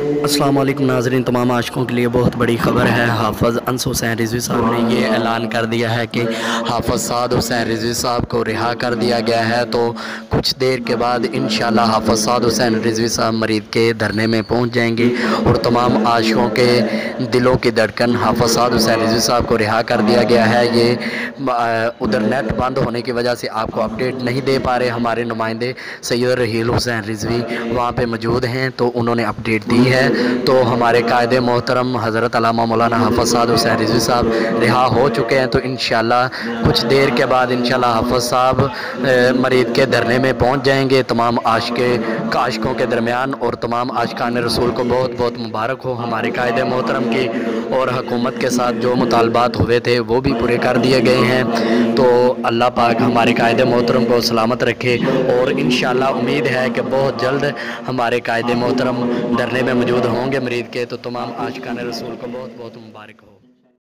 السلام علیکم ناظرین، تمام عاشقوں کے لیے بہت بڑی خبر ہے۔ حافظ انس حسین رضوی صاحب نے یہ اعلان کر دیا ہے کہ حافظ سعد حسین رضوی صاحب کو رہا کر دیا گیا ہے۔ تو کچھ دیر کے بعد انشاءاللہ حافظ سعد حسین رضوی صاحب مرید کے دھرنے میں پہنچ جائیں گے اور تمام عاشقوں کے دلوں کی دھڑکن حافظ سعد حسین رضوی صاحب کو رہا کر دیا گیا ہے۔ یہ ادھر نیٹ بند ہونے کی وجہ سے آپ کو اپڈیٹ نہیں دے پا رہے۔ ہمارے نمائندے سید رحیل حسین رضوی وہاں پہ موجود ہیں تو انہوں نے اپڈیٹ دی ہے۔ تو ہمارے قائد محترم حضرت علامہ مولانا حافظ سعد حسین رضوی صاحب رہا ہو چکے ہیں۔ تو انشاءاللہ کچھ دیر کے بعد انشاءاللہ حافظ صاحب مرید کے دھرنے میں پہنچ جائیں گے۔ تمام عاشقوں کے درمیان اور تمام عاشقان رسول کو بہت بہت مبارک ہو ہمارے قائد محترم کی، اور حکومت کے ساتھ جو مطالبات ہوئے تھے وہ بھی پورے کر دیے گئے ہیں۔ تو اللہ پاک ہمارے قائد محترم کو سلامت رکھے، اور انشاءاللہ امید ہے کہ بہت جلد ہمارے قائد محترم دھرنے میں موجود ہوں گے مرید کے۔ تو تمام عاشقان رسول کو بہت بہت مبارک ہو۔